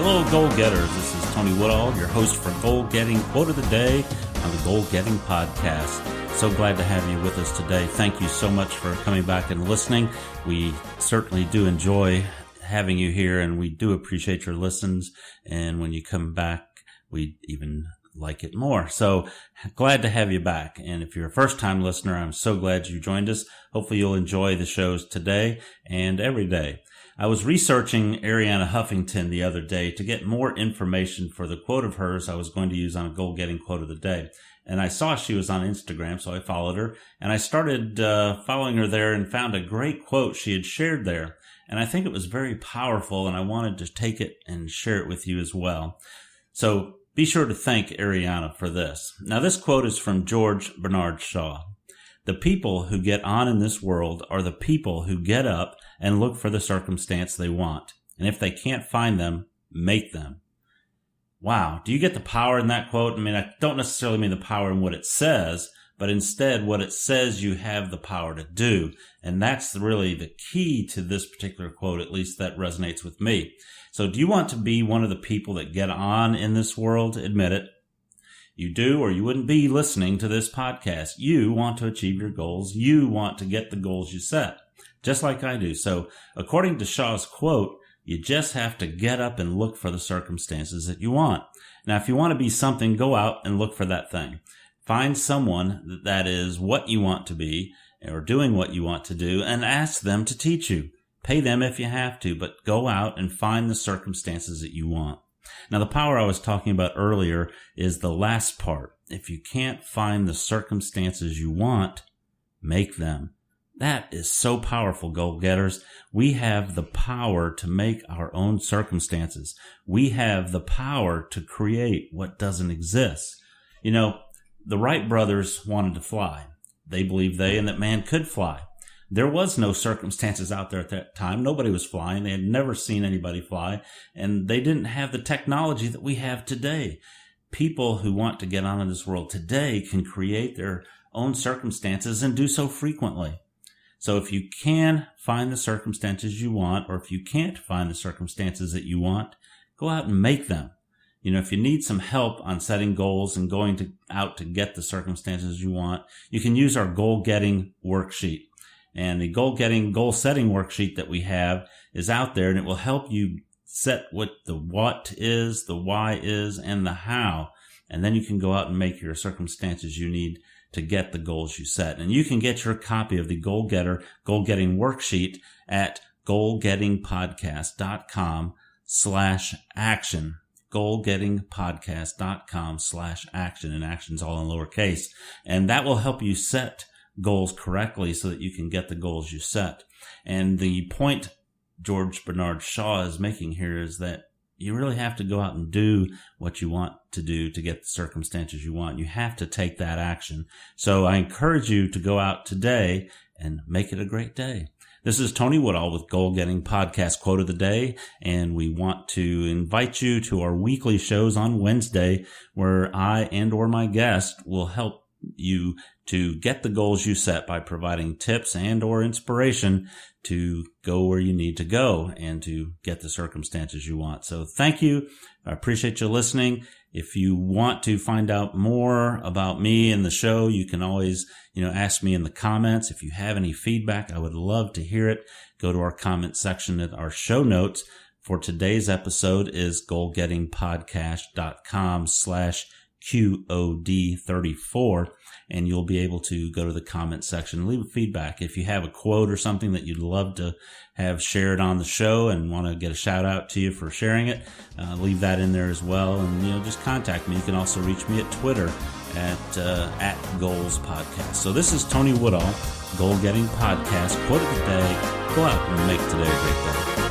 Hello, Goal Getters. This is Tony Woodall, your host for Goal Getting Quote of the Day on the Goal Getting Podcast. So glad to have you with us today. Thank you so much for coming back and listening. We certainly do enjoy having you here, and we do appreciate your listens. And when you come back, we even like it more. So glad to have you back. And if you're a first-time listener, I'm so glad you joined us. Hopefully you'll enjoy the shows today and every day. I was researching Arianna Huffington the other day to get more information for the quote of hers I was going to use on a goal-getting quote of the day. And I saw she was on Instagram, so I followed her. And I started following her there and found a great quote she had shared there. And I think it was very powerful, and I wanted to take it and share it with you as well. So be sure to thank Arianna for this. Now, this quote is from George Bernard Shaw. The people who get on in this world are the people who get up and look for the circumstance they want. And if they can't find them, make them. Wow. Do you get the power in that quote? I mean, I don't necessarily mean the power in what it says, but instead what it says you have the power to do. And that's really the key to this particular quote, at least that resonates with me. So do you want to be one of the people that get on in this world? Admit it. You do, or you wouldn't be listening to this podcast. You want to achieve your goals. You want to get the goals you set, just like I do. So according to Shaw's quote, you just have to get up and look for the circumstances that you want. Now, if you want to be something, go out and look for that thing. Find someone that is what you want to be or doing what you want to do and ask them to teach you. Pay them if you have to, but go out and find the circumstances that you want. Now, the power I was talking about earlier is the last part. If you can't find the circumstances you want, make them. That is so powerful, goal getters. We have the power to make our own circumstances. We have the power to create what doesn't exist. You know, the Wright brothers wanted to fly. They believed that man could fly. There was no circumstances out there at that time. Nobody was flying. They had never seen anybody fly, and they didn't have the technology that we have today. People who want to get on in this world today can create their own circumstances and do so frequently. So if you can find the circumstances you want, or if you can't find the circumstances that you want, go out and make them. You know, if you need some help on setting goals and going out to get the circumstances you want, you can use our goal-getting worksheet. And the goal setting worksheet that we have is out there, and it will help you set what the what is, the why is, and the how. And then you can go out and make your circumstances you need to get the goals you set. And you can get your copy of the goal getting worksheet at goalgettingpodcast.com/action. goalgettingpodcast.com/action, and action's all in lowercase. And that will help you set goals correctly so that you can get the goals you set. And the point George Bernard Shaw is making here is that you really have to go out and do what you want to do to get the circumstances you want. You have to take that action. So I encourage you to go out today and make it a great day. This is Tony Woodall with Goal Getting Podcast Quote of the Day, and we want to invite you to our weekly shows on Wednesday where I and or my guest will help you to get the goals you set by providing tips and or inspiration to go where you need to go and to get the circumstances you want. So thank you. I appreciate you listening. If you want to find out more about me and the show, you can always, ask me in the comments. If you have any feedback, I would love to hear it. Go to our comment section at our show notes. For today's episode is goalgettingpodcast.com/QOD-034, and you'll be able to go to the comment section and leave feedback. If you have a quote or something that you'd love to have shared on the show and want to get a shout out to you for sharing it, leave that in there as well. And, just contact me. You can also reach me at Twitter at Goals Podcast. So this is Tony Woodall, Goal Getting Podcast, Quote of the Day. Go out and make today a great day.